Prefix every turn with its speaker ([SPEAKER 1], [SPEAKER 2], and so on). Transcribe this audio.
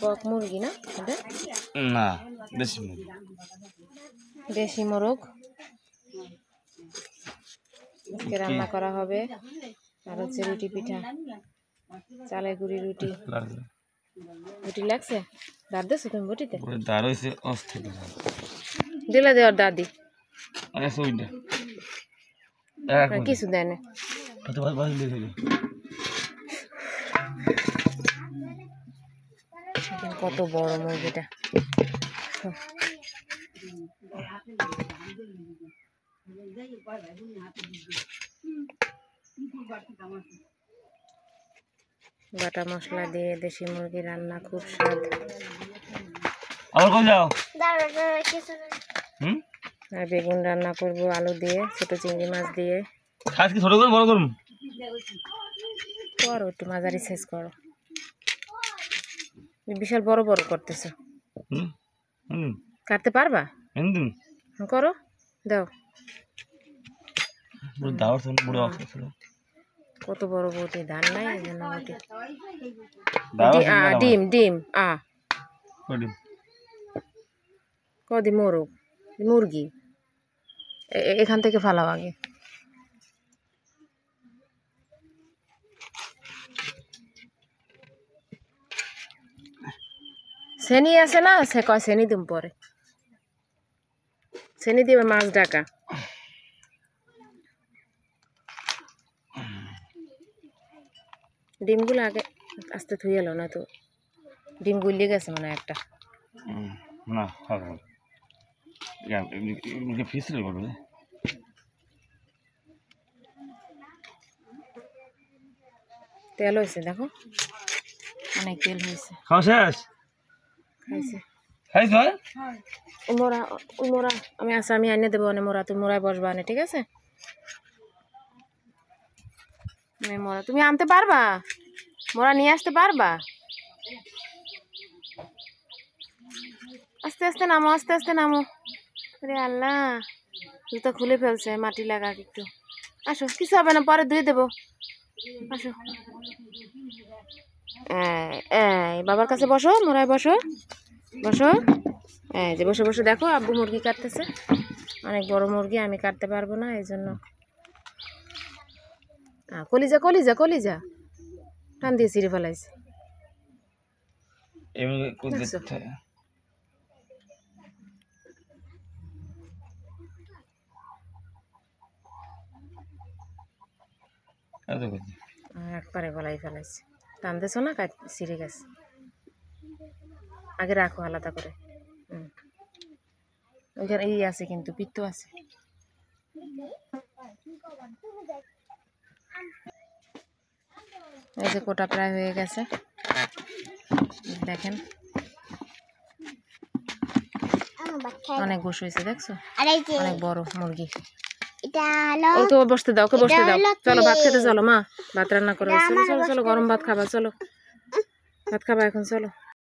[SPEAKER 1] Cock মুরগি না
[SPEAKER 2] না দেশি মুরগি,
[SPEAKER 1] দেশি মোরগ আজকে রান্না করা হবে। আর হচ্ছে রুটি পিঠা, চালের গুঁড়ি রুটি। রুটি লাগছে? দাঁত দিছো তুমি বটিতে?
[SPEAKER 2] দাঁড় হয়েছে অস্থির
[SPEAKER 1] দিলে দেওয়ার দাদি কিছু দেয় না। কত বড় মুরগিটা, বাটা মশলা দিয়ে দেশি মুরগি রান্না, খুব স্বাদ। আর বেগুন রান্না করব আলু দিয়ে, ছোট চিংড়ি মাছ দিয়ে।
[SPEAKER 2] ছোট করুন বড় করুন,
[SPEAKER 1] করো একটু মাঝারি সাইজ করো, বিশাল বড় বড় করতেছো। কাটতে পারবা? করো, দাও। কত বড় বটি, ধান নাই এই জন্য বটি। ডিম ডিম কদি মোরগ মুরগি এখান থেকে ফালাও আগে। সেনি আছে না? সে কয় সেনি দিম পরে, সেনি দিবে মাছ ডাকা। ডিমগুলো আগে আস্তে ধুয়ে এলো না তো, ডিম গুলিয়ে গেছে মনে হয় একটা। তেল হয়েছে দেখো, অনেক তেল হয়েছে। খাইছে মোরা মোরা আমি আচ্ছা আমি এনে দেবো, মোরা তুমি মোরায় বসবা না, ঠিক আছে? মোরা তুমি আনতে পারবা, মোরা নিয়ে আসতে পারবা? আস্তে আস্তে নামো, আস্তে আস্তে নামো। আরে আল্লাহ, জুতা খুলে ফেলছে, মাটি লাগা একটু। আসো, কিছু হবে না, পরে ধুয়ে দেবো। আসো, বাবার কাছে বসো, মোরায় বসো বসো। যে বসে বসে দেখো আব্বু মুরগি কাটতেছে, অনেক বড় মুরগি, আমি কাটতে পারবো না এই জন্য। কলিজা কলিজা কলিজা টান দিয়ে ছিঁড়ে ফেলাইছে। একবারে গলায় ফেলাইছে, টানতেছো না, ছিঁড়ে গেছে। আগে রাখো আলাদা করে। ওইখানে এই আছে কিন্তু পিত্ত আছে। এই যে কোটা প্রায় হয়ে গেছে, দেখেন অনেক গোশ হয়েছে, দেখছো? অনেক বড় মুরগি। ওকে বসতে দাও, ওকে বসতে দাও। চলো ভাত খেতে চলো, মা ভাত রান্না করে। চলো চলো চলো, গরম ভাত খাবা, চলো ভাত খাবা এখন, চলো।